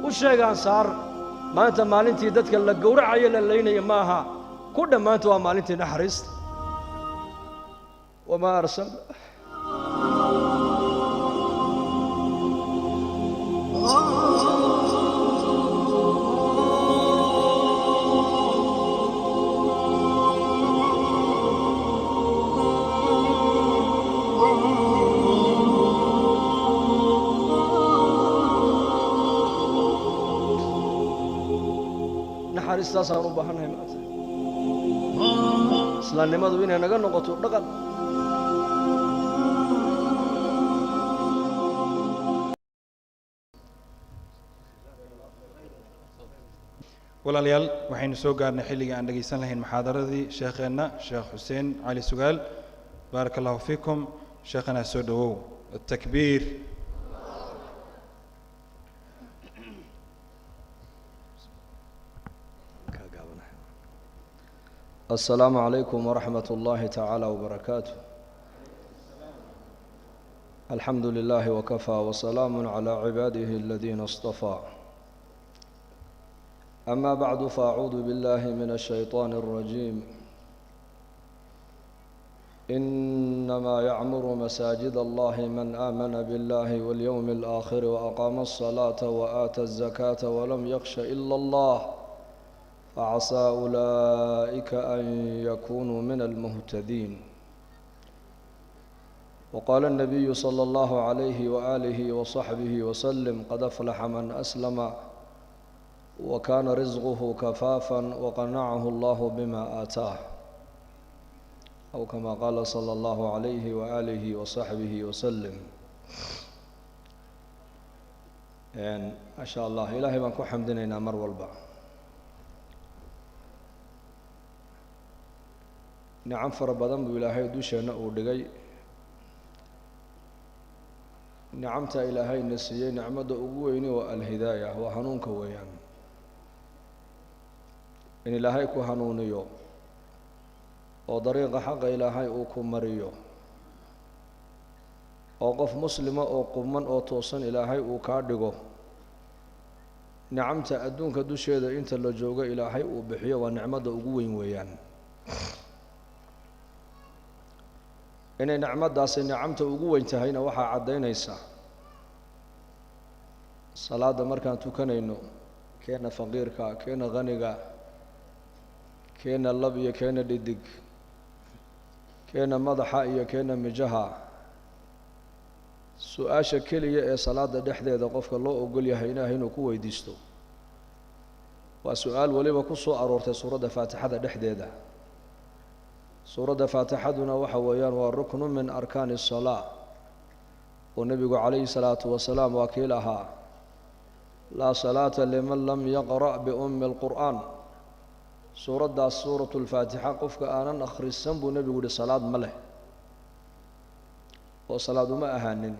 وشيء أنصار ما أنت مالنتي دتك اللي جورع عيل اللينا معها كل ما أنتوا مالنتي نحرست وما أرسل نحرست صاروا بحنا هنا سلان ما دوينا نقول نقطة نقل walaalyaal waxaynu soo gaarnay xilliga aan dhageysan lahayn muxaadaradii sheekheena Sheekh Xuseen Ali Sugaal barakallahu fiikum sheekhana soo dhawow التكبير السلام عليكم ورحمة الله تعالى وبركاته الحمد لله وكفى وسلام على عباده الذين اصطفى أما بعد فأعوذ بالله من الشيطان الرجيم إنما يعمر مساجد الله من آمن بالله واليوم الآخر وأقام الصلاة وآتى الزكاة ولم يخش إلا الله فعسى أولئك أن يكونوا من المهتدين وقال النبي صلى الله عليه وآله وصحبه وسلم قد أفلح من أسلم وكان رزقه كفافا وقنعه الله بما آتاه أو كما قال صلى الله عليه وآله وصحبه وسلم يعني ما شاء الله إلهي من كو حمدنا مر والبع نعم فربضان بإلهي دوشنا ودقي نعمت إلهي نسيي نعمة أقويني والهداية وحنونك ويان إن إلهي كو حنونيو وطريق حق إلهي أوكو مريو وقف مسلمة وقمان وتوصن إلهي أوكاردقو نعمت أدونك دوشيدا إنت اللي جوغا إلهي أوبحيو ونعمة أقوين ويان inay nicmadaasi nicamta ugu weyn tahayna waxa cadeynaysa salaada markaan tukanayno keena faqiirka keena qaniga keena lab iyo keena dhidig keena madaxa iyo keena mijaha su'aasha kaliya ee salaada dhexdeeda qofka loo ogol yahay inuu ku weydiisto waa su'aal waliba ku soo aroortay suurada Faatixada dhexdeeda سورة فاتحتنا وحويان والركن من أركان الصلاة والنبي عليه الصلاة والسلام وكيلها لا صلاة لمن لم يقرأ بأم القرآن سورة الفاتحة قفك آنا أخر السنب والنبي يقول صلاة مله وصلاة ما أهانن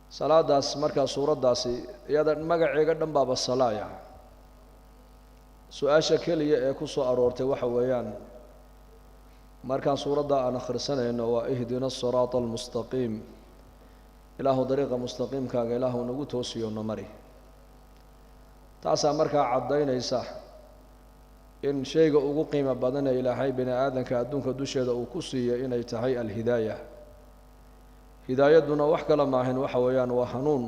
صلاة داس مركز سورة داسي يادر مقع يقدم باب الصلاة سؤال شكل يكسو أرورتي وحويان markaan suurada aan akhrisanayno waa ihdina as-siraata al-mustaqiim ilaahu dariiqa mustaqiimkaaga ilaahu nagu toosiyo namari taasa markaa cadeynaysa in shayga ugu qiimo badan ee ilaahay bini aadanka adduunka dusheeda uu ku siiyay inay tahay al-hidaayah hidaayaduna wax kala maahan waxa weeyaan waa hanuun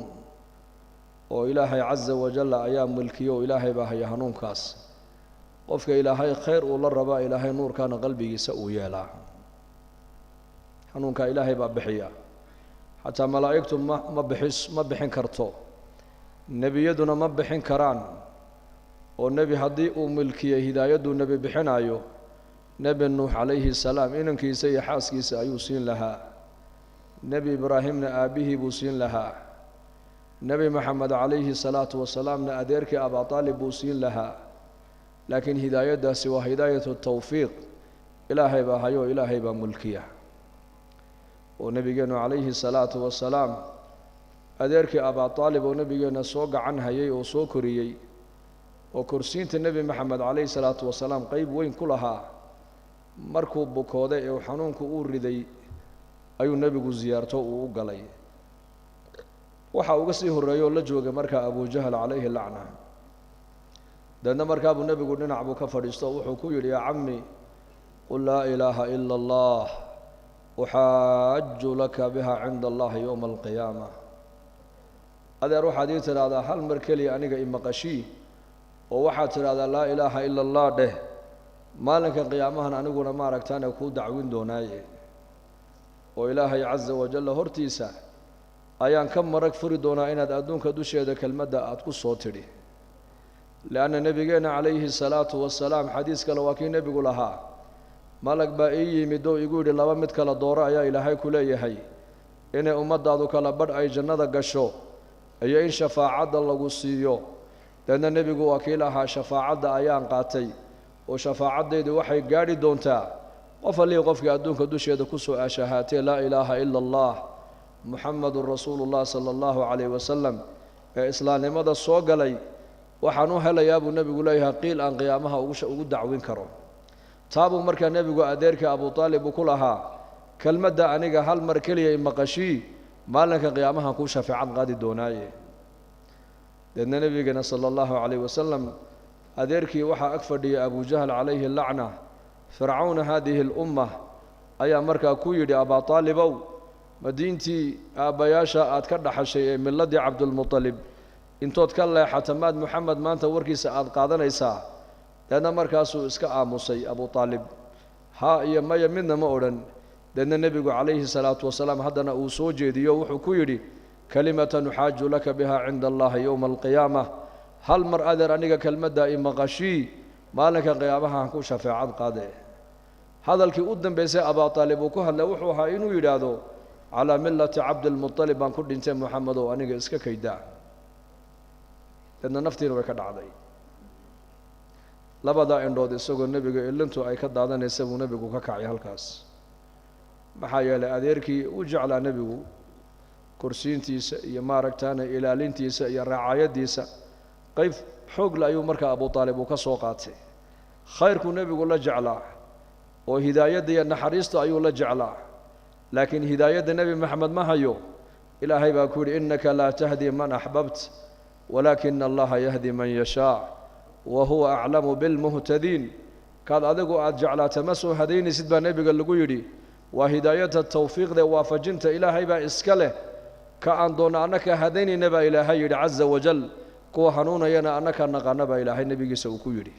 oo ilaahay azza wa jalla ayaa mulkiyo ilaahay baa haya hanuunkaas qofka ilaahay khayr uu la raba ilaahay nuurkaana qalbigiisa uu yeelaa hanuunka ilaahay baa bixiya hatta malaa'iktu ma bixin karto nabiyaduna ma bixin karaan oo nabi hadii uu milkiyo hidaayadu nabi bixinayo nabi nuux alayhi salaam inankiisa iyo xaaskiisa ayuu siin lahaa nabi ibraahimna aabihi buu siin lahaa nabi maxamed alayhi salaatu wasalaamna adeerkii aba taalib buu siin lahaa لكن هداية داسي وهداية التوفيق إلهي باهيو إلهي بملكيه ونبينا عليه الصلاة والسلام أديرك أبا طالب ونبينا سوق عنها يي وسوكريي وكرسينة النبي محمد عليه الصلاة والسلام قيب وين كلها مركوب بكودة وحنونك أوردي أيو النبي زيارته وقلي waxa uga sii horeeyo la jooga marka Abu Jahl alayhi la'na dadna marka Abu Nabigu dhinac buu ka fadhiisto wuxuu ku yiri ya ammi qul la ilaha illa Allah uhajju laka biha 'inda Allah yawm al-qiyamah adeer waxaad ii tiraahdaa hal mar kaliya aniga imaqashii oo waxaad tiraahdaa laa ilaaha ila allah dheh maalinka qiyaamahan aniguna ma aragtaan ku dacwin doonaaye oo ilaahay azza wa jalla hortiisa ayaan ka marag furi doonaa inaad adduunka dusheeda kelmadda aad ku soo tidhi laana nabigeena calayhi salaatu wassalaam xadiis kale waa kii nabigu lahaa malag baa ii yimid oo igu yidhi laba mid kala dooro ayaa ilaahay ku leeyahay inay ummadaadu kala badh ay jannada gasho iyo in shafaacadda lagu siiyo dadna nabigu waa kii lahaa shafaacadda ayaan qaatay oo shafaacaddeedu waxay gaadhi doontaa qof allii qofkii adduunka dusheeda ku soo ashahaatee laa ilaaha ila allah muxammadun rasuulullah sala allahu calayhi wasalam ee islaamnimada soo galay waxaan u helayaa buu nebigu leeyahay qiil aan qiyaamaha ugu dacwin karo taabuu markaa nebigu adeerka abu taalib uu ku lahaa kelmadda aniga hal mar keliya imaqashii maalinka qiyaamaha ku shafaacad qaadi doonaaye dadna nabigeena sala allahu calayhi wasalam adeerkii waxaa ag fadhiya abu jahl calayhi lacna fircawna haadihi اlummah ayaa markaa ku yidhi abaa taalibow madiintii aabbayaasha aad ka dhaxashay ee milladii cabdulmuطalib intood ka leexata maad moxamed maanta warkiisa aad qaadanaysaa dadna markaasuu iska aamusay abu taalib haa iyo maya midna ma odhan dadna nebigu calayhi salaatu wasalaam haddana uu soo jeediyo wuxuu ku yidhi kalimatan uxaaju laka biha cinda allahi yowma alqiyaamah hal mar adeer aniga kelmadda imaqashii maalinka qiyaamahaan ku shafeecad qaade hadalkii u dambaysay abaa taalib uu ku hadlay wuxuu ahaa inuu yidhaahdo calaa millati cabdilmuطalib baan ku dhintay moxamedow aniga iska kaydaa dadna naftiina way ka dhacday labadaa indhood isagoo nebiga ilintu ay ka daadanaysa buu nebigu ka kacay halkaas maxaa yeelay adeerkii u jeclaa nebigu kursiintiisa iyo maaragtaana ilaalintiisa iyo raacayadiisa qayb xoogle ayuu markaa abu taalib uu ka soo qaatay khayrkuu nebigu la jeclaa oo hidaayadda iyo naxariista ayuu la jeclaa laakiin hidaayadda nebi maxamed ma hayo ilaahay baa ku yidhi innaka laa tahdi man axbabt walaakina allaha yahdi man yashaa wa huwa aclamu bilmuhtadiin kaad adigu aad jeclaata ma soo hadaynaysid baa nebiga lagu yidhi waa hidaayadda tawfiiqda waafajinta ilaahay baa iska leh ka aan doonna annaka hadaynayna baa ilaahay yidhi caza wajal kuwa hanuunayana annaka naqaana baa ilaahay nebigiisa uu ku yidhi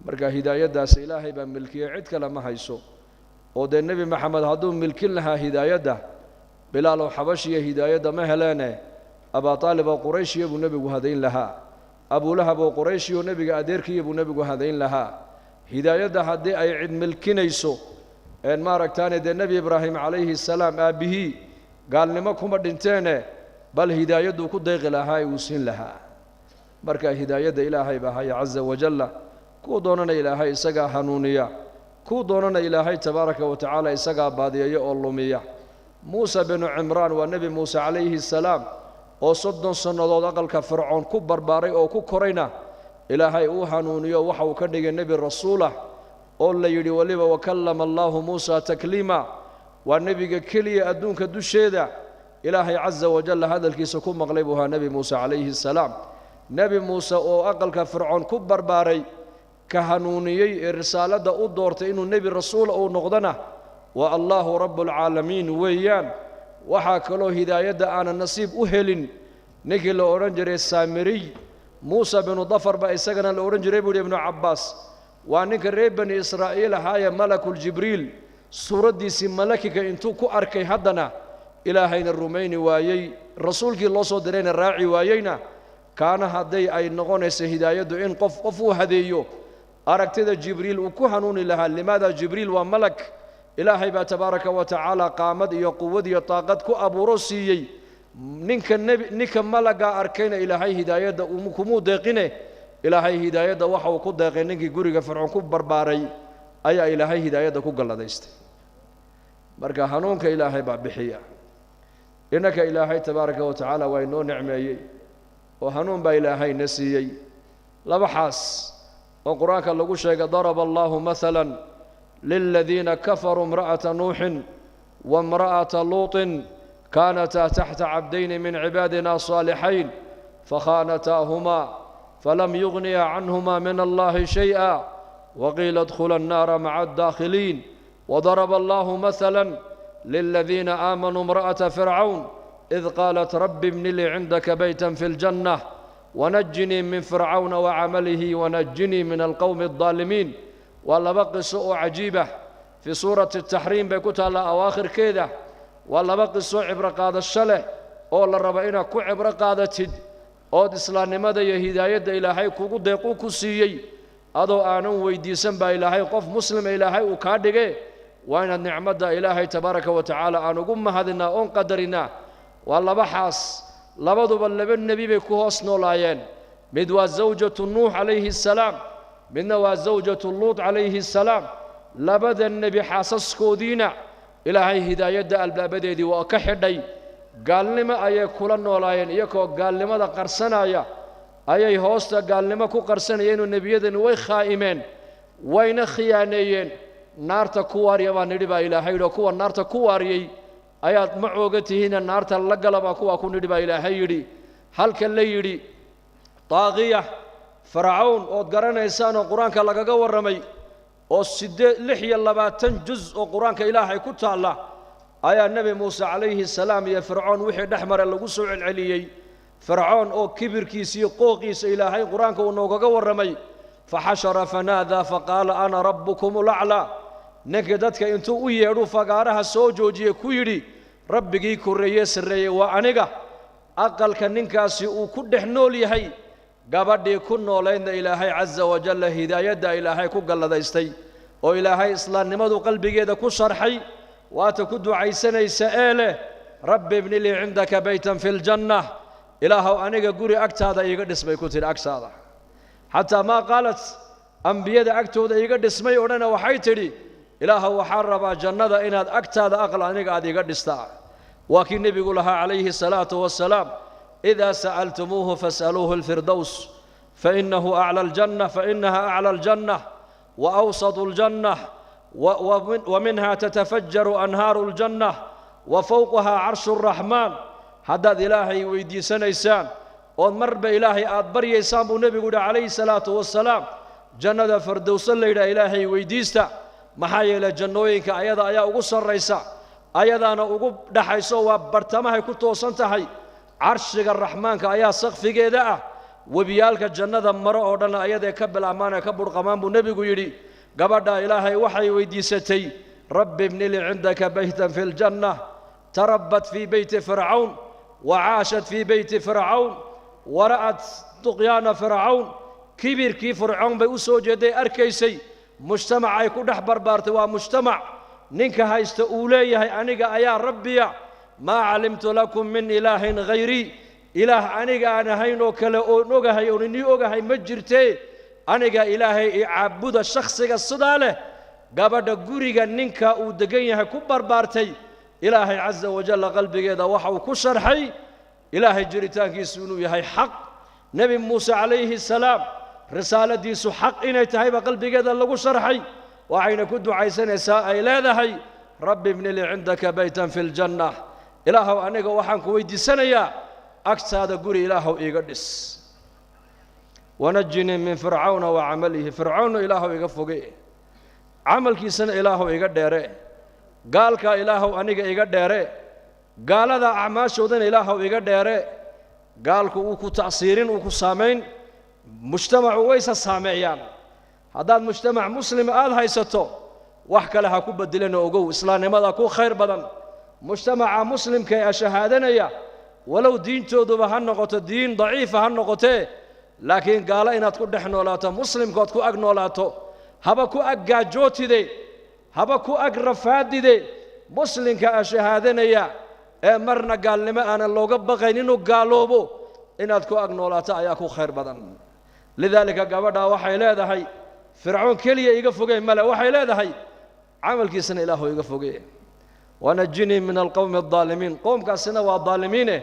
marka hidaayaddaas ilaahay baa milkiyey cid kale ma hayso oo dee nebi maxamed hadduu milkin lahaa hidaayadda bilaalow xabashiya hidaayadda ma heleene abaa taalib oo qurayshiya buu nebigu hadayn lahaa abulahab oo qurayshiyo nebiga adeerkiya buu nebigu hadayn lahaa hidaayadda haddii ay cid milkinayso een maaragtaane dee nebi ibraahim calayhi salaam aabbihii gaalnimo kuma dhinteene bal hidaayadduu ku deeqi lahaa uu siin lahaa marka hidaayadda ilaahay baa haya caza wajalla kuu doonana ilaahay isagaa hanuuniya kuu doonana ilaahay tabaaraka wa tacaala isagaa baadiyeeya oo lumiya muuse binu cimraan waa nebi muuse calayhi salaam oo 30 sannadood aqalka fircoon ku barbaaray oo ku korayna ilaahay uu hanuuniyo waxa uu ka dhigay nebi rasuulah oo la yidhi waliba wakallama allaahu muusa takliima waa nebiga keliya adduunka dusheeda ilaahay caza wajalla hadalkiisa ku maqlay buu ahaa nebi muuse calayhi salaam nebi muuse oo aqalka fircoon ku barbaaray ka hanuuniyey ee risaaladda u doortay inuu nebi rasuula uu noqdona waa allaahu rabbulcaalamiin weeyaan waxaa kaloo hidaayadda aanan nasiib u helin ninkii la odhan jiray saamiriy muuse binu dafar baa isagana la odhan jiray buu yidhi ibnu cabbaas waa ninka reer bani israa'iil ahaayee malakuljibriil suuraddiisii malakiga intuu ku arkay haddana ilaahayna rumayni waayey rasuulkii loo soo dirayna raaci waayeyna kaana hadday ay noqonayso hidaayaddu in qof uu hadeeyo aragtida jibriil uu ku hanuuni lahaa limaada jibriil waa malak ilaahay baa tabaaraka wa tacaala qaamad iyo quwad iyo taaqad ku abuuro siiyey ninka malagaa arkayna ilaahay hidaayadda kumuu deeqine ilaahay hidaayadda waxa uu ku deeqay ninkii guriga fircoon ku barbaaray ayaa ilaahay hidaayadda ku galladaystay marka hanuunka ilaahay baa bixiya innaka ilaahay tabaaraka wa tacaala waa inoo nicmeeyey oo hanuun baa ilaahayna siiyey laba xaas oo qur-aanka lagu sheegay daraba allaahu maalan liladiina kafaruu imra'ata nuuxin waimra'ata luutin كانتا تحت عبدين من عبادنا صالحين فخانتاهما فلم يغنيا عنهما من الله شيئا وقيل ادخلا النار مع الداخلين. وضرب الله مثلا للذين آمنوا امرأة فرعون إذ قالت رب ابن لي عندك بيتا في الجنة ونجني من فرعون وعمله ونجني من القوم الظالمين. ولا بقي سوء عجيبة في سورة التحريم بيكوتها لأواخر كده. ولا بقي سوء عبر قادة الشله أولا ربعنا كو عبر قادة تد أود إسلام ماذا يهداية إلهي كو ديقو كسيي أدو آنو ويديسن با إلهي قف مسلم إلهي وكادقه وإن النعمة إلهي تبارك وتعالى آنو قم هذنا أون قدرنا. والله بحاس لبضو باللبن النبي بكوهس نولايين مدوا زوجة نوح عليه السلام منوا زوجة اللوط عليه السلام لبدا النبي حاسس كودينا إلهي هداية البلابدي وكحدي قال لما أي كل نولايين يكو قال لما دا قرسنا أي هوستا قال لما كو قرسنيين النبي يدن وي خائمين وين خيانيين نارتا كواريا وندبا إلهي لكو نارتا كواريا ayaad ma oogatihiin naarta la galaba kuwa ku nidhiba Ilaahay yiri halka la yiri taaqiya fir'aun oo garanaysaan oo quraanka lagaga waramay oo 26 juz oo quraanka Ilaahay ku taala ayaa nabi Muuse alayhi salaam iyo fir'aun wixii dhaxmar lagu soo celceliyay fir'aun oo kibirkiisa iyo qooqiisa Ilaahay quraanka uu noogaga waramay fahashara fanada faqala ana rabbukum al'ala ninka dadka intuu u yeedho fagaaraha soo joojiyay ku yiri rabbigii koreeyay sareeyay waa aniga aqalka ninkaasi uu ku dhex nool yahay gabadhii ku nooleeyna Ilaahay azza wa jalla hidaayada Ilaahay ku galladaystay oo Ilaahay islaamnimadu qalbigeeda ku sharxay waata ku ducaysanaysa eele rabbi ibn li indaka baytan fil jannah ilaahu aniga guri agtaada iiga dhismay ku tiri agtaada hatta ma qalat anbiyada agtooda iiga dhismay orana waxay tiri إله وحرب جنة إن أكتاد أقل عنك أديك الدستاء وكي النبي لها عليه الصلاة والسلام إذا سألتموه فاسألوه الفردوس فإنه أعلى الجنة فإنها أعلى الجنة وأوسط الجنة ومنها تتفجر أنهار الجنة وفوقها عرش الرحمن حدد إلهي ويدي سنيسان ومر بإلهي أدبر يسام النبي عليه الصلاة والسلام جنة فردوس الليلة إلهي ويديستا maxaa yeelay jannooyinka ayada ayaa ugu sarreysa ayadana ugu dhaxayso waa bartamaha ku toosan tahay arshiga rahmaanka ayaa saqfigeeda ah wabiyalka jannada maro oo dhan ayada ka bilaamaana ka burqamaan buu nabigu yiri gabadha ilaahay waxay weydiisatay rabbi ibn li indaka baytan fil jannah tarabbat fi bayti fir'aun wa 'ashat fi bayti fir'aun wa ra'at tuqyana fir'aun kibirki fir'aun bay u soo jeeday arkaysay مجتمع يكون أحبر بارتوا مجتمع نينك هايست أوليه أنيقا يا ربي ما علمت لكم من إله غيري إله أنيقا أنا هينو كلا نوغا هيوني نيوغا هي مجرتي أنيقا إلهي عبود الشخص الصدالة قابد قريقا نينكا ودقينها كبر بارتي إلهي عز وجل قلبي إذا وحو كسر حي إلهي جريتان كيسونو يهي حق نبي موسى عليه السلام رسالة ديسو حق إنه تهيب قلبي قد اللغو شرحي وعين كدو عيسان إساء إلا ذهي ربي ابن لي عندك بيتا في الجنة إلهو أنيق وحنك ويدي سنيا أكساد قولي إلهو إيقدس ونجني من فرعون وعمله فرعون إلهو إيقفقه عمل كي سنة إلهو إيقدره قال كا إلهو أنيق إيقدره قال هذا أعماش ودن إلهو إيقدره قال كو تأثيرين وكو سامين مجتمع ويس السامعيان هذا المجتمع مسلم آل هايستو وحكى لها كوبا دلنا وقو إسلام ماذا كو خير بدن مجتمع مسلم كي أشهادنا يا ولو دين تودو بهالنقطة دين ضعيفة هالنقطة لكن قال إن تكون نحن ولا مسلم قد كو أجن ولا تو هبا كو أجاجوتي دي هبا كو أجرفاد دي مسلم كأشهادنا يا مرنا قال لما أنا لو قبقين إنه قالوا بو إن تكون أجن ولا تا يا كو خير بدن لذلك قبضها وحي لا دهي فرعون كليه يقفقه ملا وحي لا دهي عمل كيسن إله يقفقه ونجني من القوم الظالمين قوم كاسنا والظالمين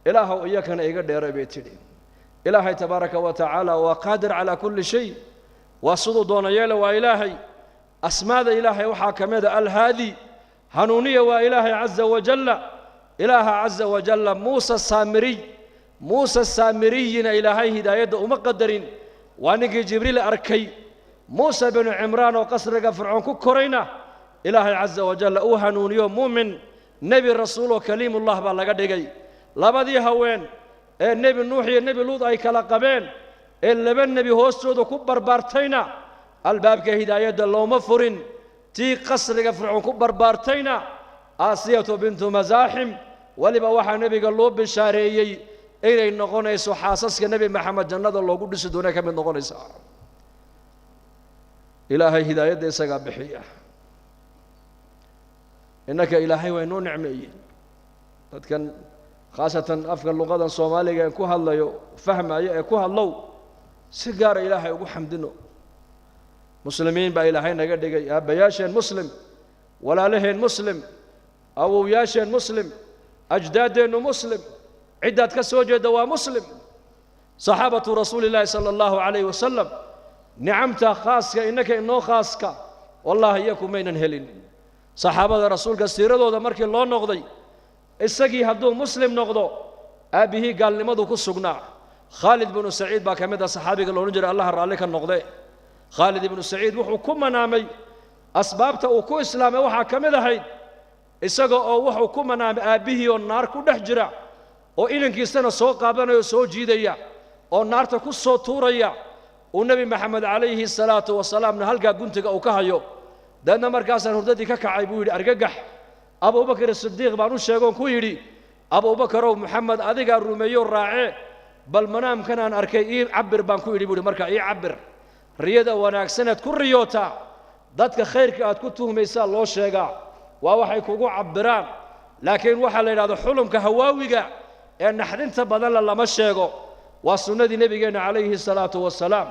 إله إياك يقدر بيتي إلهي تبارك وتعالى وقادر على كل شيء وصدو دون يلا وإلهي أسماء إلهي وحاكم الهادي هنونية وإلهي عز وجل إله عز وجل موسى السامريين إلهي هداية ومقدرين وانك جبريل أركي موسى بن عمران وقصر فرعون كورينا إلهي عز وجل أوهنون يوم مؤمن نبي الرسول وكليم الله بالله لبدي هوين النبي نوح النبي لوط أي كلاقبين اللي بن نبي هوسود وكبر بارتينا الباب كهداية الله مفرين تي قصر فرعون كبر بارتينا آسية بنت مزاحم ولبا وحا نبي قالوا بالشارعي إلى النقونيس وحاسسك نبي محمد جنة الله قدس دونك من نقونيس إلهي هداية ديسا بحية إنك إلهي وإنو نعمي كان خاصة أفغان اللغة الصومالية يكوها الله فهم يكوها الله سيجار إلهي وقو حمدنو مسلمين با إلهي نقدر بياشين مسلم ولا لهين مسلم أو ياشين مسلم أجدادين مسلم عدة كسوجة دوا مسلم صحابة رسول الله صلى الله عليه وسلم نعمت خاصك إنك إنه خاصك والله يكون من هلين صحابة رسولك السيرة ده مركي الله نقضي السقي هدو مسلم نقضو أبيه قال لماذا كسقنا خالد بن سعيد باكمدا صحابي قال له نجري الله رالك النقضي خالد بن سعيد وحو كم نامي أسبابته وكو إسلامي وحا كمدا هيد السقي وحو كم نامي أبيه والنار كدحجرع oo ilankiisana soo qaabanayo soo jiidaya oo naarta ku soo tuuraya oo nabi maxamed calayhi salaatu wasalaamna halka guntiga uu ka hayo dadna markaasaan hurdadii ka kacay buu yiri argagax abubakar as-siddiq baan u sheegoon ku yiri abubakar oo maxamed adiga rumeeyo raace bal manaamkan aan arkay ii cabir baan ku yiri buu markaa ii cabir riyada wanaagsanad ku riyoota dadka khayrka aad ku tuhmaysaa loo sheegaa waa waxay kugu cabiraan laakiin waxa la yiraahdo xulumka hawaawiga نحدنت بدل لما شيغو وسنة نبينا عليه الصلاة والسلام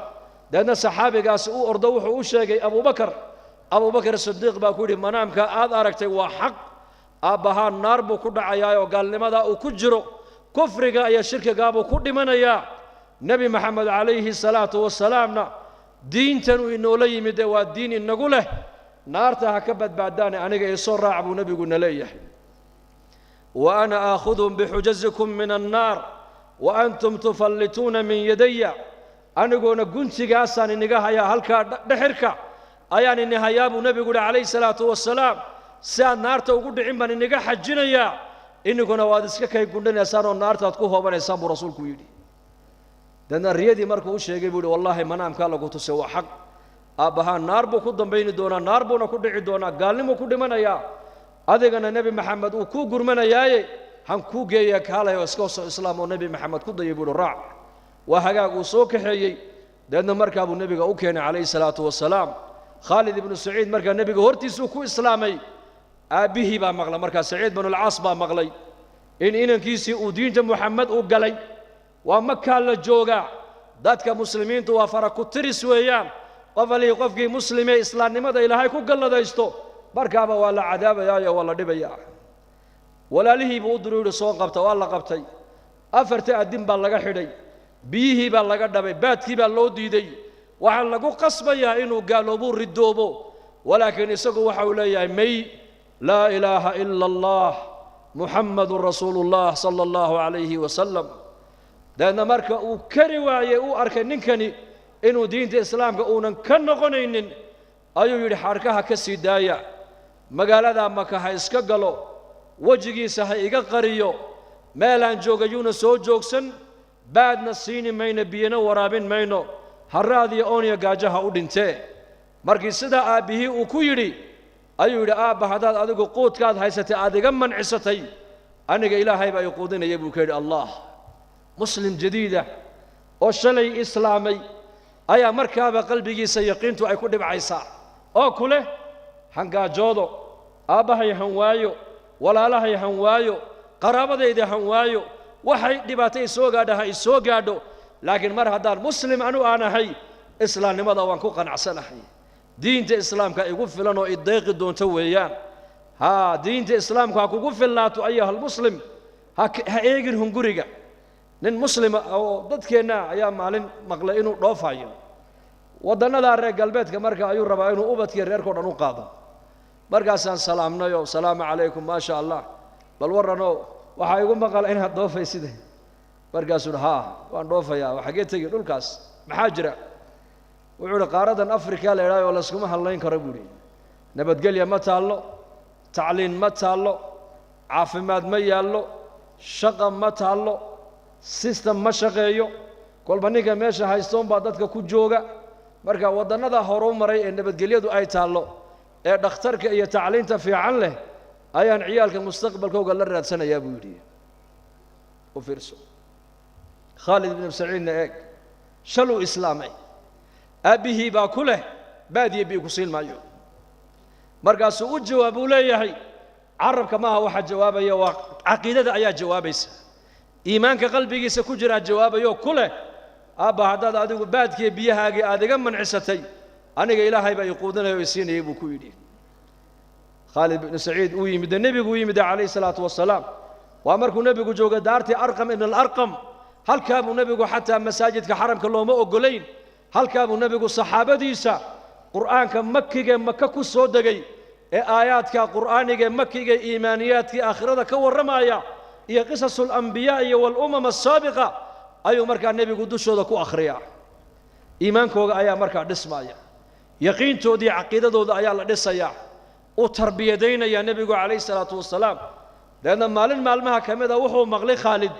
لأن صحابي قاس أردوه وشيغي أبو بكر الصديق باكوري منامك هذا أركتي وحق أبها النار بكود عياي وقال لماذا أكجرو كفر يا شرك قابو كود من يا نبي محمد عليه الصلاة والسلام دين تنو إنه لي مدوا الدين نقوله نار تهكبت بعداني أنا يصور راعب نبي قلنا ليه وأنا آخذ بحجزكم من النار وأنتم تفلتون من يدي أنا قلنا قنت قاسان إنها يا هلكا دحركا أيان إنها يا أبو نبي قول عليه الصلاة والسلام سان نار توقود عمان إنها حجنا يا إنه كنا وادسك كي قلنا سانو النار تتكوه وبني سامو رسول كويدي لأن الرياضي مركو شيء يقول والله منام كالا قلت سوى حق أبها النار بكود بين دونا نار بونا كود عدونا قال لي مكود من يا أدينا النبي محمد وكو قرمنا ياي هم كو جاي كهلا يسكوس الإسلام والنبي محمد كود يقول الرع وهجا وسوق حيي لأن مركب النبي أوكينا عليه الصلاة والسلام خالد بن سعيد مركب النبي هرتي سوكو إسلامي أبيه بمغلى مركب سعيد بن العاص بمغلى إن كيسي ودين محمد وقلي ومكة للجوجا ذاتك مسلمين توافرك ترس ويان قفلي قفكي مسلمي إسلام ماذا إلى هاي كو قال دايستو markaaba waa la cadaabayaa waa la dhibayaa walaalihii buu duruuri soo qabtay waa la qabtay afarta adin baa laga xidhay biyihii baa laga dhabay baadkii baa loo diiday waxa lagu qasbayaa inuu gaaloobo ridoobo walaakiin isagu waxa uu leeyahay may la ilaaha illa allah muhammadur rasuulullah sallallahu alayhi wa sallam dadna marka uu kari waayay uu arkay ninkani inuu diinta islaamka uunan ka noqonaynin ayuu yiri xarkaha ka sii daaya magaalada maka ha iska galo wajigiisa ha iga qariyo meelaan joogayuna soo joogsan baadna siini mayna biyana waraabin mayno haraadiyo ooniya gaajaha u dhintee markii sida aabihii uu ku yidhi ayuu yidhi aabba haddaad adigu quudkaad haysatay aad iga mancisatay aniga ilaahay baa i quudinaya buu ka yidhi allah muslim jadiida oo shalay islaamay ayaa markaaba qalbigiisa yaqiintu ay ku dhibcaysaa oo kule hangaajoodo aabbahay hanwaayo walaalahay hanwaayo qaraabadayda hanwaayo waxay dhibaatay soo gaadhahay soo gaadho laakiin mar haddaan muslim anu aanahay islaamnimada waan ku qanacsanahay diinta islaamka igu filan oo ideeqi doonto weeyaan ha diinta islaamka ha kugu filaato ayahal muslim ha eegin hunguriga nin muslima oo dadkeena ayaa maalin maqlay inuu dhoofayo wadannada reer galbeedka marka ayuu rabaa inuu ubadkii reerkoo dhan u qaado markaasaan salaamnayo salaamu calaykum maasha allah bal warranoo waxaa igu maqal inaad dhoofaysid markaasuu haa waan dhoofayaa waxagee tegi dhulkaas maxaa jira wuxuu yidhi qaaradan afrika la idhaayo oo layskuma hadlayn karo buu yidhi nabadgelya ma taallo tacliin ma taallo caafimaad ma yaallo shaqa ma taallo system ma shaqeeyo kolba ninka meesha haystoon baa dadka ku jooga marka waddannada horuu maray ee nabadgelyadu ay taallo ee dhakhtarka iyo tacliinta fiican leh ayaan ciyaalka mustaqbalkooga la raadsanayaa buu yidhi u fiirso khaalid ibn saciidna eeg shaluu islaamay aabbihii baa ku leh baadiye bii ku siin maayo markaasuu u jawaab uu leeyahay carabka maaha waxa jawaabaya waa caqiidada ayaa jawaabaysa iimaanka qalbigiisa ku jira jawaabayo ku leh aabba haddaad adigu baadkii biyahaagii aad iga mancisatay aniga ilaahay baa iquudinaya oo isiinayay buu ku yidhi khaalid ibn saciid uu yimid nebigu u yimid calayhi salaatu wasalaam waa markuu nebigu joogay daartii arqam ibn alarqam halkaa buu nebigu xataa masaajidka xaramka looma ogolayn halkaa buu nebigu saxaabadiisa qur'aanka makiga maka ku soo degay ee aayaadka qur'aaniga makiga iimaaniyaadkii aakhirada ka warramaya iyo qisasul anbiyaa iyo walumam asaabiqa ayuu markaa nebigu dushooda ku akhriyaa iimaankooga ayaa markaa dhismaya yaqiintoodii caqiidadooda ayaa la dhisayaa u tarbiyadaynaya nebigu calayhi salaatu wasalaam deedna maalin maalmaha ka mid a wuxuu maqlay khaalid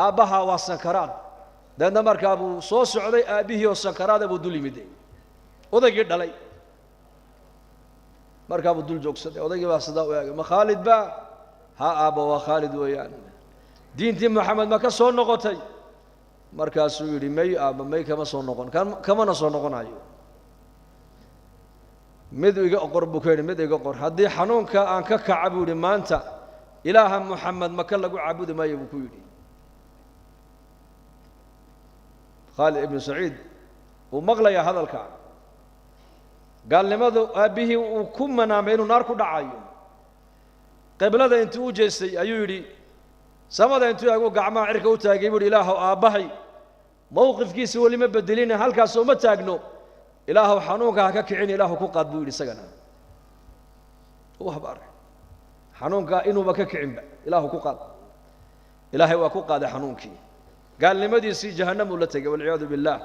aabbaha waa sankaraad deedna markaa buu soo socday aabbihii oo sankaraada buu dul yimiday odaygii dhalay markaa buu dul joogsaday odaygii baa sidaa u eegay ma khaalid baa ha aabba waa khaalid weeyaan diintii moxamed ma ka soo noqotay markaasuu yidhi may aabba may kama soo noqon kamana soo noqonayo mid iga qor buu ka yidhi mid iga qor haddii xanuunka aan ka kaca buu yidhi maanta ilaaha moxamed maka lagu caabudi maayo buu ku yidhi khaalid ibnu saciid wuu maqlayaa hadalka gaalnimadu aabbihii uu ku manaamay inuu naar ku dhacayo qiblada intuu u jeestay ayuu yidhi samada intuu eegu gacmaha cirka u taagay buu yidhi ilaahow aabbahay mowqifkiisa weli ma bedelina halkaasoo ma taagno ilaahow xanuunka ha ka kicin ilaahu ku qaad buu yidhi isagana u habaaray xanuunka inuuba ka kicinba ilaahu ku qaad ilaahay waa ku qaaday xanuunkii gaalnimadiisii jahannamuu la tegay walciyaadu billaah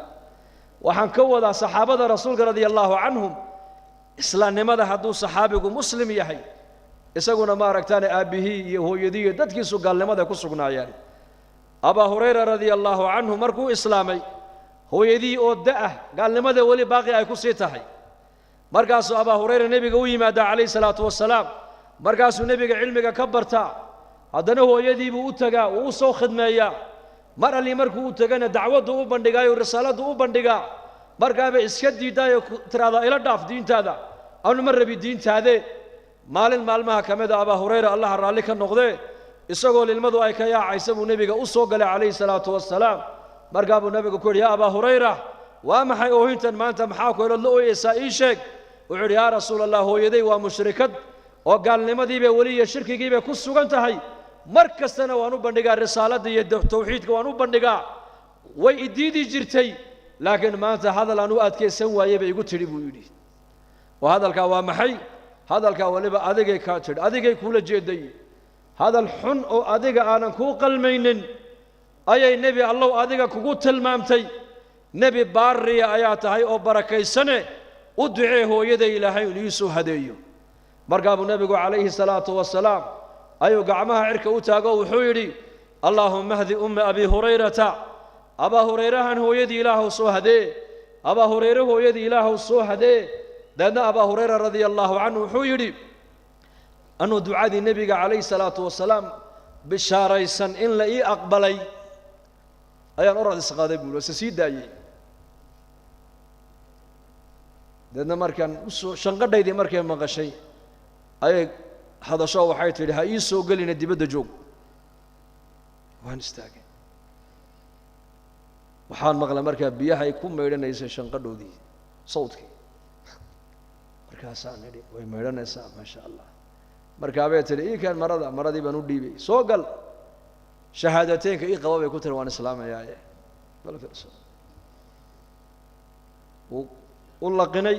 waxaan ka wadaa saxaabada rasuulka radia allaahu canhum islaamnimada hadduu saxaabigu muslim yahay isaguna ma aragtaane aabbihii iyo hooyadii iyo dadkiisu gaalnimada ku sugnaayeen abaa hurayra radia allaahu canhu markuu islaamay hooyadii oo da'ah gaalnimada weli baaqi ay ku sii tahay markaasuu abaa hurayra nebiga u yimaada calayhi salaatu wasalaam markaasuu nebiga cilmiga ka bartaa haddana hooyadiibuu u tagaa wuu u soo khidmeeyaa mar alli markuu u tagana dacwaddu u bandhigaayo risaaladdu u bandhigaa markaaba iska diidaayo tiraahdaa ila dhaaf diintaada anu ma rabi diintaadee maalin maalmaha ka mida abaa hurayra allaha raalli ka noqdee isagoo lilmadu ay ka yaacaysa buu nebiga u soo galay calayhi salaatu wasalaam markaa buu nebigu ku yidhi yaa abaa hurayra waa maxay oohintan maanta maxaa ku elood la ooyeysaa ii sheeg wuxuu yidhi yaa rasuula allah hooyaday waa mushrikad oo gaalnimadiibay weli iyo shirkigiibay ku sugan tahay mar kastana waan u bandhigaa risaaladda iyo tawxiidka waan u bandhigaa way idiidi jirtay laakiin maanta hadal aan u adkaysan waayey bay igu tidhi buu yidhi oo hadalkaa waa maxay hadalkaa waliba adigay kaa tidhi adigay kuula jeeday hadal xun oo adiga aanan kuu qalmaynin ayay nebi allow adiga kugu tilmaamtay nebi baariya ayaa tahay oo barakaysane u ducee hooyaday ilaahay uu iisoo hadeeyo markaa buu nebigu calayhi salaatu wasalaam ayuu gacmaha cirka u taago wuxuu yidhi allaahumma hdi umma abi hurayrata abaa hurayrahan hooyadii ilaahu soo hadee abaa hurayre hooyadii ilaahu soo hadee deedna abaa hurayra radia allaahu canhu wuxuu yidhi anuu ducadii nebiga calayhi salaatu wasalaam bishaaraysan in la ii aqbalay ayaan orad isqaaday buuli wase sii daayey deedna markaan usoo shanqadhaydii markay maqashay ayay hadasho waxay tidhi ha ii soo gelina dibadda joog waan istaagay waxaan maqlay markaa biyaha ay ku maydhanaysay shanqadhoodii sawdkii markaasaan nidhi way maydhanaysaa maasha allah markaabay tidhi ii keen maradii baan u dhiibay soo gal shahaadateynka ii qaba bay ku tiri waan islaamayaaye bal fiirso u laqinay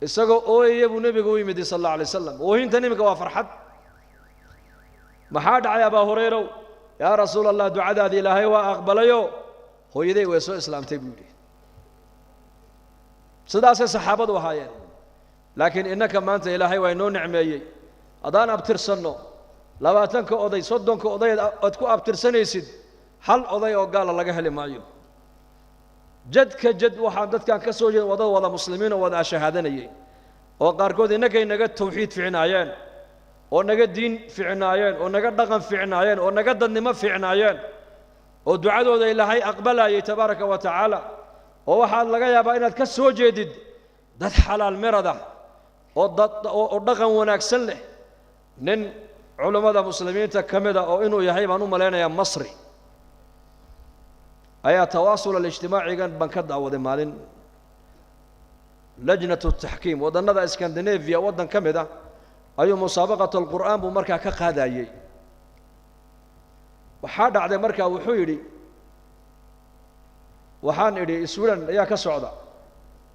isagoo ooyaya buu nebigu u yimid sal alla alay wasalam oohintan iminka waa farxad maxaa dhacay abaa hurayrow yaa rasuul allah ducadaadii ilaahay waa aqbalayo hooyaday way soo islaamtay buu yidhi sidaasay saxaabadu ahaayeen laakiin innaka maanta ilaahay waa inoo nicmeeyey haddaan abtirsanno 20ka oday 30ka oday aad ku abtirsanaysid hal oday oo gaala laga heli maayo jadka jad waxaan dadkan ka soo jeeday wada muslimiin oo wada shahaadanayay oo qaarkood innaka inaga tawxiid fiicnaayeen oo naga diin fiicnaayeen oo naga dhaqan fiicnaayeen oo naga dadnimo fiicnaayeen oo ducadooda ilaahay aqbalayay tabaaraka wa tacaala oo waxaad laga yaabaa inaad ka soo jeedid dad xalaal mirada oo dhaqan wanaagsan leh nin culimada muslimiinta kamida oo inuu yahay baan u maleynayaa masri ayaa tawaasul al-ijtimaacigan ban ka daawaday maalin lajnatu tahkiim wadannada Scandinavia wadan kamida ayuu musaabaqatu al-Qur'aan buu markaa ka qaadayay waxaa dhacday markaa wuxuu yidhi waxaan idhi Sweden ayaa ka socda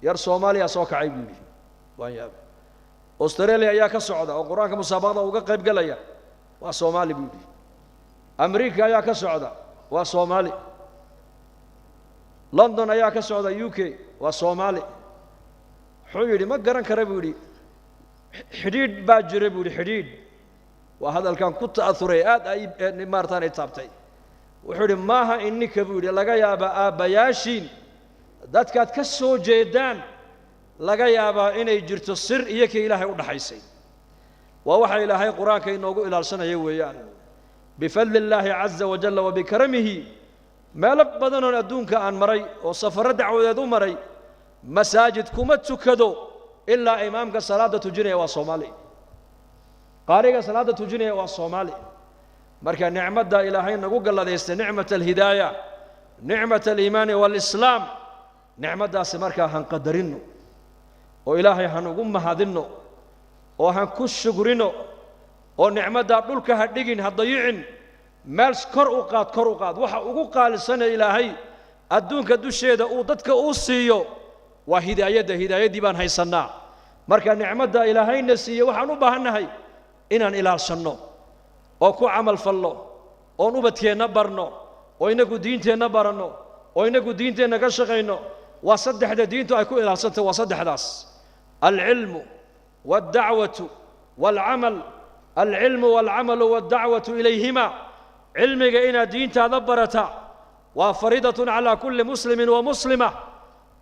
yar Soomaaliya soo kacay buu yidhi waan yaab Australia ayaa ka socda oo Qur'aanka musaabaqada uga qayb galaya waa Soomaali buu yidhi America ayaa ka socda waa Soomaali London ayaa ka socda UK waa Soomaali wuxuu yidhi ma garan kara buu yidhi xidhiidh baa jira buu yidhi xidhiidh waa hadalkan ku ta'athuray aad ay maartaan ay taabtay wuxuu yidhi maaha innika buu yidhi laga yaabaa aabbayaashiin dadkaad ka soo jeedaan laga yaabaa inay jirto sir iyo ka ilaahay u dhaxaysay waa waxa ilaahay quraanka inoogu ilaalsanayo weeyaan bifadli illaahi caza wajalla wa bikaramihi meelo badan oo adduunka aan maray oo safarro dacwadeed u maray masaajid kuma tukado ilaa imaamka salaada tujinaya waa Soomaali qaariga salaada tujinaya waa Soomaali marka nicmada ilaahay nagu galladaystay nicmata al-hidaaya nicmata al-iimaan wal islaam nicmadaas marka han qadarino oo ilaahay han ugu mahadino oo han ku shukrino oo nicmada dhulka ha dhigin ha dayicin meel kor u qaad waxa ugu qaalisan ilaahay adduunka dusheeda uu dadka u siiyo waa hidaayadii baan haysanaa marka nicmada ilaahayna siiyo waxaan u baahanahay inaan ilaalsano oo ku amal fallo oo ubadkeena barno oo inagu diinteena barano oo inagu diinteena ka shaqeyno waa saddexda diintu ay ku ilaalsantay waa saddexdaas al-ilmu wad-da'watu wal-amal al-ilmu wal-amalu wad-da'watu ilayhima علمك إن دين تدبرتا وفريضة على كل مسلم ومسلمة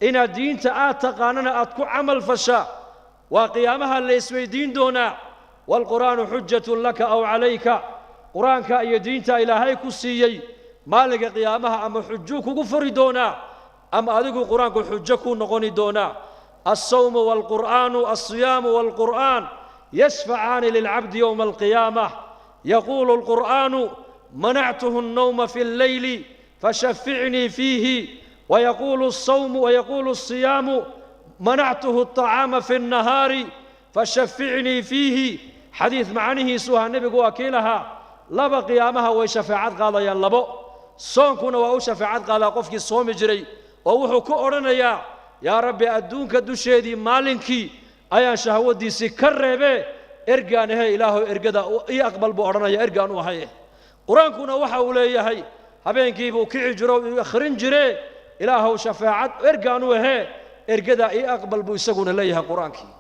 إن دين تقاننا أتكو عمل فشا وقيامها اللي اسمي دين دونا والقرآن حجة لك أو عليك قرآن كأي دين إلهيك السيي مالك قيامها أما حجوك كفر دونا أما أذيك قرآن حجك نغني دونا الصوم والقرآن الصيام والقرآن يشفعان للعبد يوم القيامة يقول القرآن منعته النوم في الليل فشفعني فيه ويقول الصوم ويقول الصيام منعته الطعام في النهار فشفعني فيه حديث معنيه سوها النبي وكيلها لبا قيامها وشفاعات قال يا لبو صومكنا وشفاعات قال قفك الصوم جري ووحو كورنا يا ربي أدونك دوشيدي مالنكي أيا شهودي سكربه إرجان هي إله إرجدا يقبل بورنا يا إرجان وهاي قرآنكنا وحا وليهي habeenkii buu kici jiro akhrin jiray ilaahu shafaacad ergaan u ahe ergada ay aqbal buu isaguna leeyahay quraankii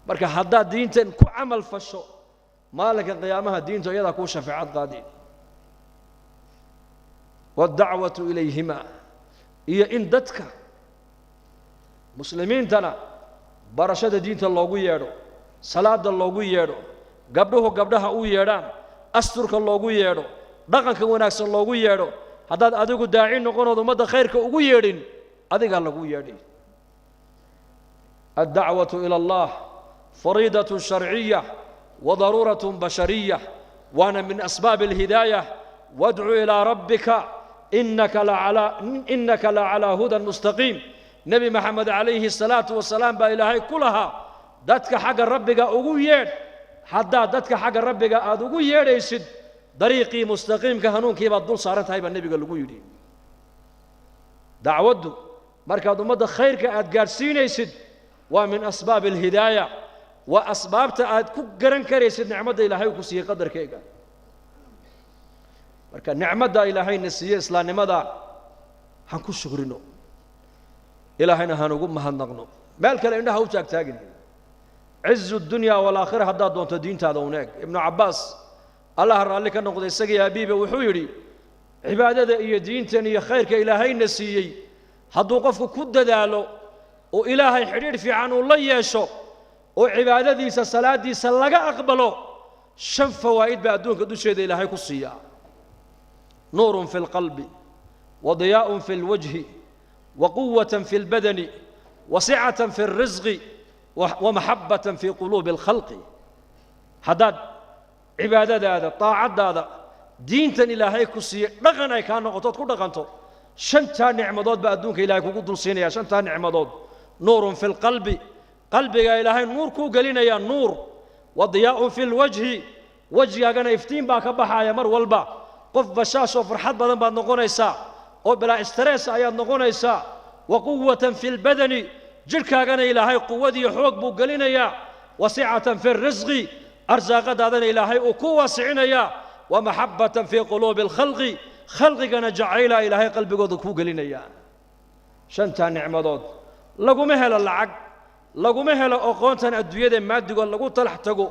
marka hadda diintan ku amal fasho maalinka qiyaamaha diinta iyada ku shafaacad qaadin wad-da'watu ilayhima iyo in dadka muslimiintana barashada diinta loogu yeedho salaada loogu yeedho gabdhaha u yeedhaan asturka loogu yeedho dhaqanka wanaagsan loogu yeedho haddaad adigu daaci noqonood ummadda khayrka ugu yeedhin adigaa lagu yeedhay ad-da'watu ila allah fariidatu sharciyya wa daruuratu bashariyya waana min asbaab al-hidaayah wad'u ila rabbika innaka la'ala hudan mustaqim nabi maxamed alayhi salatu wasalaam baa ilaahay kulaha dadka xagga rabbiga ugu yeedh haddaa dadka xagga rabbiga aad ugu yeedhaysid dariiqii mustaqiimka hanuunkii baad dul saaran tahay baa nebiga lagu yidhi dacwaddu markaad ummadda khayrka aad gaadhsiinaysid waa min asbaab alhidaaya waa asbaabta aad ku garan karaysid nicmadda ilaahay ku siiyey qadarkayga marka nicmada ilaahayna siiyay islaamnimada han ku shukrino ilaahayna han ugu mahadnaqno meel kale indhaha u taagtaagin عز الدنيا والآخرة هذا دون تدين هذا هناك ابن عباس الله رأى لك نقضي سجي أبيبه وحيري عبادة إيه دين تاني خير كإلهي نسيي هذا وقفك كد دالو وإلهي حرير في عنه الله يشو وعبادة دي الصلاة دي سلقة أقبله شنف فوائد بعدون كدوش هذا إلهي قصيا نور في القلب وضياء في الوجه وقوة في البدن وسعة في الرزق ومحبة في قلوب الخلق حداد عبادة هذا طاعة هذا دين تن إلهي كسي رغنا كان نقطات كل رغنتو شنتا نعمضات بأدونك إلهي كقدر سينيا شنتا نعمضات نور في القلب قلبك إلهي نور كو قلنا يا نور وضياء في الوجه وجه أنا إفتين باك بحا يا مر والبا قف بشاش وفرحات بدن بعد نقول إسا وبلا استرس أيام نقول إسا وقوة في البدن جلك أنا إلهي قوتي حوق بقلنا يا وسعة في الرزق أرزاق هذا إلهي وقوة سعنا يا ومحبة في قلوب الخلق خلقك أنا جعيلا إلهي قلبك وذكو قلنا يا شنتا نعمضات لقو مهل العق لقو مهل أقوانتان أدوية مادقو لقو تلحتقو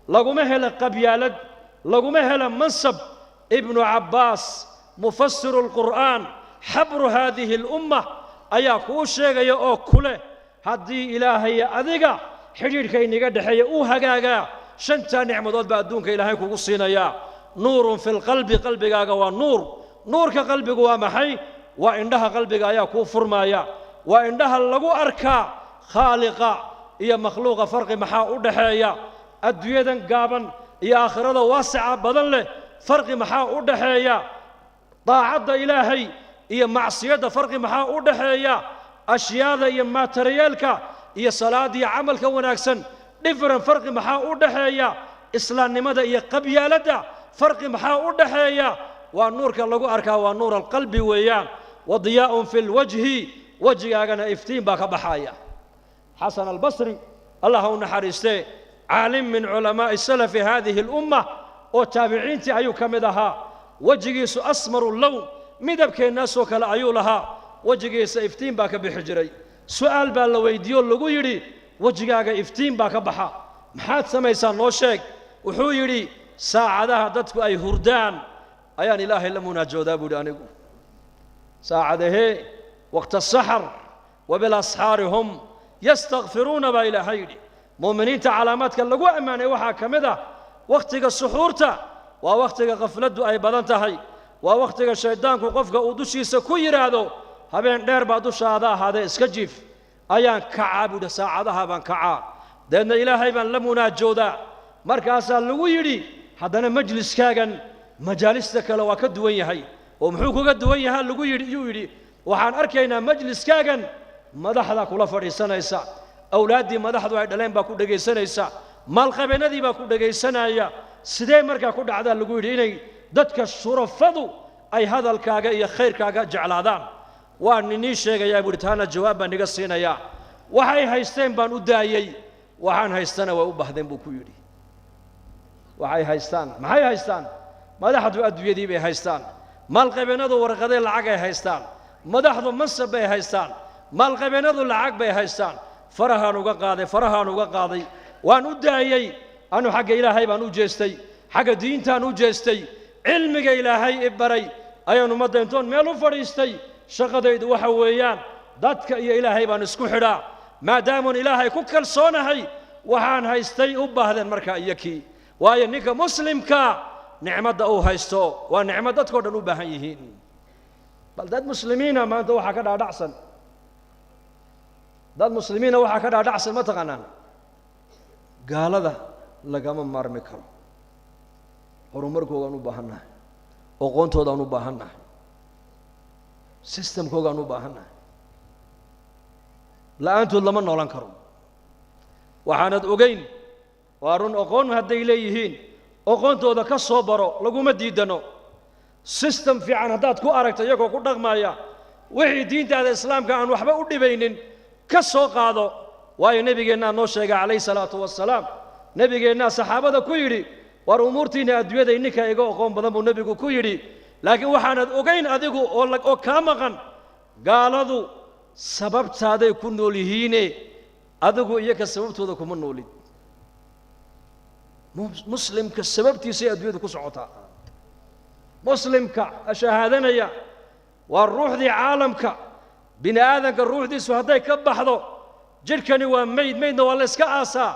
لقو مهل قبيالد لقو مهل منصب ابن عباس مفسر القرآن حبر هذه الأمة أياكو الشيء يا كله هدي إلهي أذيقا حجير كي نقد حي هقاقا شنتا نعمضات بأدونك إلهي كوصينا يا نور في القلب قلبك والنور نور كقلبك ومحي وإنها قلبك يا كفر ما يا وإنها اللقو أركا خالقا يا مخلوق فرق محا أدحيا الدويدا قابا يا آخرة واسعة بدل فرق محا أدحيا طاعة إلهي يا معصية فرق محا أدحيا أشياء يا ماتريالك يا صلاة يا عملك وناكسن دفرن فرق محا أدحيا إسلام نمدا يا قبيالة فرق محا أدحيا ونورك اللقو أركا ونور القلب ويان وضياء في الوجه وجه أنا إفتين باك بحايا حسن البصري الله نحرسته عالم من علماء السلف هذه الأمة وتابعين أيو كمدها وجهيس أسمر اللون مدبك الناس وكلا أيولها وجهيس إفتين باك بحجري سؤال بالويديو اللقو يري وجهاga iftiin baa ka baxa maxaad samaysaa noo sheeg wuxuu yiri saacadaha dadku ay hurdaan ayaan ilaahay la munaajoodaa buu anigu saacadahe waqta sahar wabil asharihum yastaghfiruna ba ilaahay muuminiinta calaamaadka lagu amaanay waxa kamida waqtiga suxuurta waa waqtiga qafladu ay badan tahay waa waqtiga shaydaanku qofka uu dushiisa ku yiraahdo habeen dheer baa dushaada ahaade iska jiif ayaan kacaabuda saacadaha baan kacaa deedna ilaahay baan la munaajoodaa markaasaa lagu yidhi haddana majliskaagan majaalista kale waa ka duwan yahay oo muxuu kuga duwan yahaa lagu yidhi yuu yidhi waxaan arkaynaa majliskaagan madaxda kula fadhiisanaysa awlaaddii madaxdu ay dhaleen baa ku dhegaysanaysa maalqabeennadii baa ku dhegaysanaya sidee markaa ku dhacdaa lagu yidhi inay dadka shurafadu ay hadalkaaga iyo khayrkaaga jeclaadaan waan ninii sheegayaa buu taana jawaab baan niga siinayaa waxay haysteen baan u daayay waxaan haystana way u baahdeen buu ku yidhi waxay haystaan maxay haystaan madaxdu adduunyadii bay haystaan maalqabeennadu warqadee lacag ay haystaan madaxdu mansab bay haystaan maalqabeennadu lacag bay haystaan farahaan uga qaaday waan u daayay anu xagga ilaahay baan u jeestay xagga diintaan u jeestay cilmiga ilaahay ibaray ayaan ummadda intoon meel u fadhiistay shaqadaydu waxa weeyaan dadka iyo ilaahay baan isku xidhaa maadaamun ilaahay ku kalsoonahay waxaan haystay u baahdeen markaa iyakii waayo ninka muslimka nicmadda uu haysto waa nicmad dadkoo dhan u baahan yihiin bal dad muslimiina maanta waxaa ka dhaadhacsan ma taqaanaan gaalada lagama maarmi karo horumarkoogaan u baahannahay aqoontoodaan u baahannahay systemkoogaan u baahannahay la'aantood lama noolan karo waxaanad ogeyn waa run aqoon hadday leeyihiin aqoontooda ka soo baro laguma diidano system fiican haddaad ku aragto iyagoo ku dhaqmaya wixii diintaada islaamka aan waxba u dhibaynin ka soo qaado waayo nebigeennaa noo sheegay calayhi salaatu wassalaam nebigeennaa saxaabada ku yidhi war umuurtiinna adduunyada ninka iga aqoon badan buu nebigu ku yidhi لكن وحنا أوجين أديكو أو كامغن قالوا سبب هذا يكون نوليهين أديكو إياك السبب هذا كمان نولي مسلم كالسبب تيسي أدوية كسعوتا مسلم كأشهادنا يا والروح دي عالمك بني آدم الروح دي سهداي كبحضو جركني وميد ميد والله اسكا آسا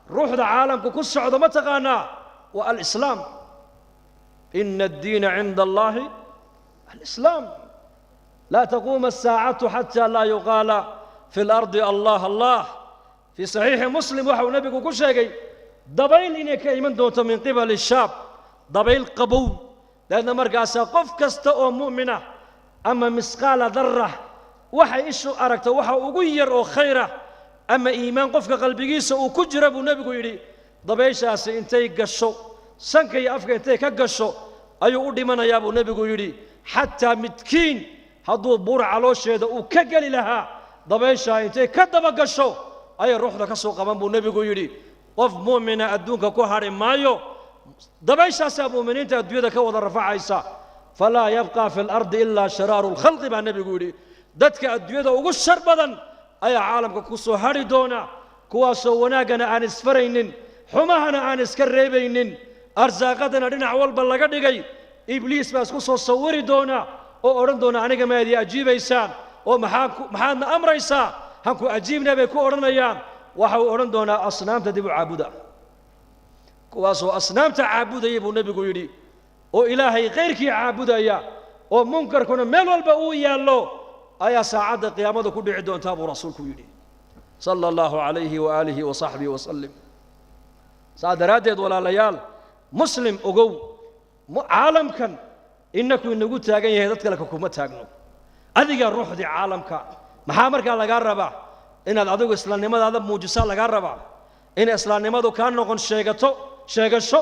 روح دي عالمك كسعودا ما تغانا والإسلام إن الدين عند الله الإسلام لا تقوم الساعة حتى لا يقال في الأرض الله الله في صحيح مسلم وحو نبيك كل شيء دبيل إنك إيمان دوت من قبل الشاب دبيل قبول لأن مرقاسا قف كستأو مؤمنة أما مسقال ذرة وحي إشو أركت وحي أغير أو خيرة أما إيمان قفك قلبيس وكجرب نبيك يري دبيشاس إنتي قشو سنكي أفك إنتي كقشو أيو أردي من يابو نبيك يري حتى متكين هدو بور على شيء وكجل لها دبيشا إنتي كدب قشو أي روح لك سوق أمام نبيك يري قف مؤمنة أدونك كوهر مايو دبيشاس أبو من إنت أدوية كوضر رفع عيسى فلا يبقى في الأرض إلا شرار الخلق مع النبي يقولي دتك أدوية وقشر بدن أي عالم كوسو هاري دونا كواسو وناقنا آن اسفرينن حماهنا آن اسكريبينن أرزاقتنا لنا عوال بلغدقي إبليس بس كوسو صوري دونا أو أورن دونا عنك ما يدي أجيب إيسان أو محانا أمر إيسان هنكو أجيبنا بيكو أورن أيام وحو أورن دونا أصنام تدبو عابدا كواسو أصنام تعابدا يبو النبي يقولي oo ilaahay qeyrkii caabudaya oo munkarkuna meel walba uu yaallo ayaa saacada qiyaamada ku dhici doonta buu rasuulku yiri sallallahu alayhi wa alihi wa sahbihi wa sallam saadaradeed walaalayaal muslim ogow caalamkan inaku inagu taagan yahay dad kale kuma taagno adiga ruuxdii caalamka maxaa markaa laga rabaa inaad adigu islaamnimadaada muujiso laga rabaa in islaamnimadu ka noqon sheegasho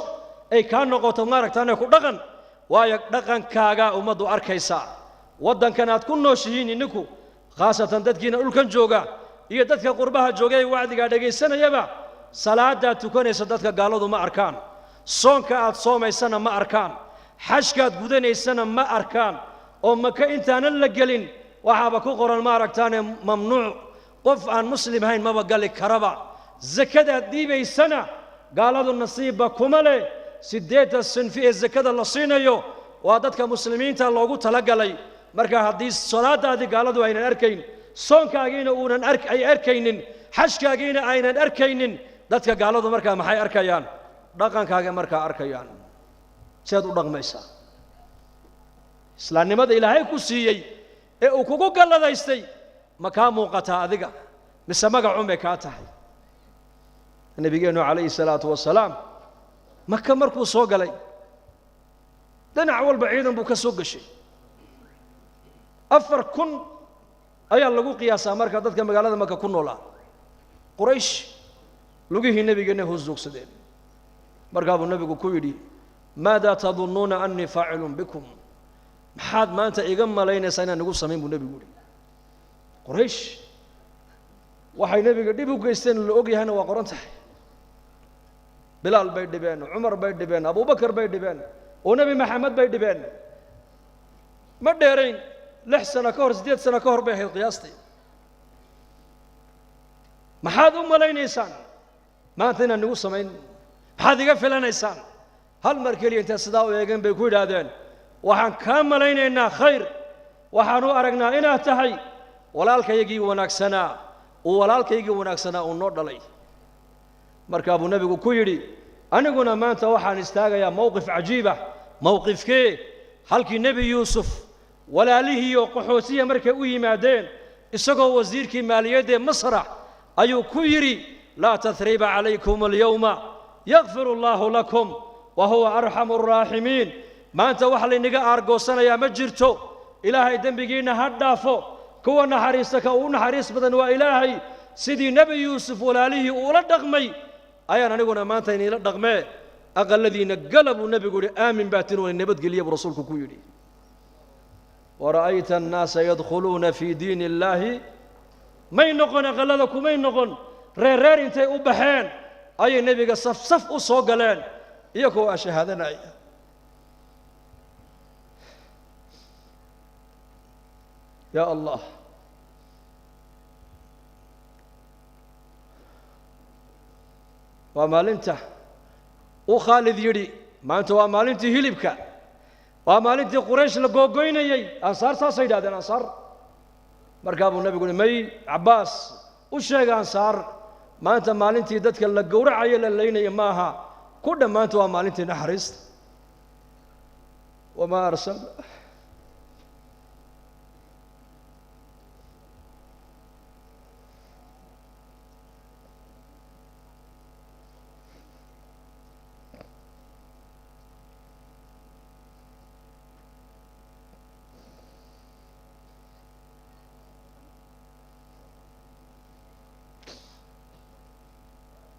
ay ka noqoto maaragtaan ku dhaqan waayo dhaqankaaga umadu arkaysa wadankan aad ku nooshihiin ininku khaasatan dadkiina dhulkan jooga iyo dadka qurbaha jooga ee wacdiga dhageysanayaba salaada tukanaysa dadka gaaladu ma arkaan soonka aad soomaysana ma arkaan xajka aad gudanaysana ma arkaan oo maka intaana la gelin waxaaba ku qoran maaragtaan mamnuuc qof aan muslim ahayn maba gali karaba zakada diibaysana gaaladu nasiiba kuma leh sideeta sinfi ee zakada la siinayo waa dadka muslimiinta loogu talagalay marka haddii salaadaadii gaaladu aynan arkayn soonkaagiina uunan arkaynin xajkaagiina aynan arkaynin dadka gaaladu markaa maxay arkayaan dhaqankaaga markaa arkayaan sidaad u dhaqmaysaa islaamnimada ilaahay ku siiyey ee uu kugu galladaystay ma kaa muuqataa adiga mise magacuun bay kaa tahay nabigeenu calayhi salaatu wasalaam maka markuu soo galay dhinac walba ciidan buu ka soo gashay 4000 ayaa lagu qiyaasaa marka dadka magaalada maka ku noolaa quraysh lugihii nabigeena hoosjoogsadeen markaa buu nabigu ku yidhi maada tadunnuuna annii faacilun bikum maxaad maanta iga malaynaysaa inaan nagu samayn buu nabigu yidhi quraysh waxay nabiga dhib u geysteen la og yahayna waa qoran tahay بلال بيد دبان عمر بيد دبان أبو بكر بيد دبان ونبي محمد بيد دبان ما ديرين لحسن كهر زديت سنة كهر به القياستي ما حد لين إنسان ما أنتنا نقول سمين هذا يقفل أنا إنسان هل مركلي أنت صداو يجن بيكود هذين وحن كاملين إننا خير وحنو أرجنا إننا تهي ولا الك يجي ونكسنا ولا الك يجي ونكسنا ونور عليه marka abu nabigu ku yiri aniguna maanta waxaan istaagayaa mowqif cajiib ah mowqifkee halkii nabi yuusuf walaalihi iyo qaxootiga markay u yimaadeen isagoo wasiirkii maaliyadda masra ayuu ku yiri la tathriba alaykum alyawma yaghfiru allahu lakum wa huwa arhamur rahimin maanta wax la inaga aargoosanaya ma jirto ilaahay dambigiina ha dhaafo kuwa naxariista uu naxariis badan waa ilaahay sidii nabi yuusuf walaalihi uu la dhaqmay ayaan aniguna maanta inay la dhaqmee aqaladiina galabu nabigu yiri aamin baatin oo nabad geliya rasuulku ku yiri ورأيت الناس يدخلون في دين الله ما ينقون aqalada kuma noqon reer intay u baxeen ay nabiga saf u soo galeen iyagoo ashhaadanaya يا الله ومالنته وخالد يري ما أنت ومالنتي هلبك ومالنتي قريش لقوقينيي أنصار ساسيدا هذا أنصار مركب النبي يقول مي عباس وشيء أنصار ما أنت مالنتي دتك لقورع عيل اللينا يماها كل ما أنت ومالنتي نحرست وما أرسل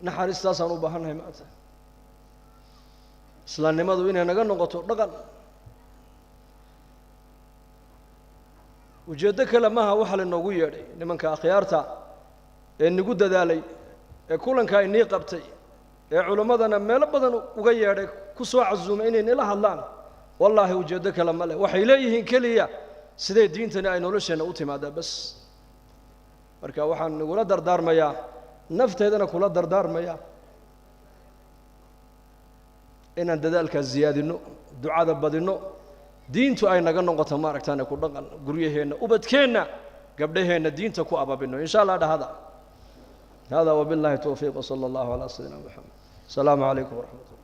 naxariistaasaan u baahannahay maanta islaamnimadu inay naga noqoto dhaqan ujeeddo kale maaha waxa lainoogu yeedhay nimanka akhyaarta ee nagu dadaalay ee kulanka inii qabtay ee culimmadana meelo badan uga yeedhay ku soo casuumay inay nila hadlaan wallaahi ujeeddo kale ma leh waxay leeyihiin keliya sidee diintani ay nolosheenna u timaadaa bas marka waxaan nagula dardaarmayaa nafteedana kula dardaarmaya inaan dadaalkaas ziyaadino ducada badino diintu ay naga noqoto maaragtaan ku dhaqan guryaheena ubadkeena gabdhaheena diinta ku ababino insha Allah dhahada hada wabillahi tawfiiq wa sallallahu ala sayyidina Muhammad assalamu alaykum wa rahmatullahi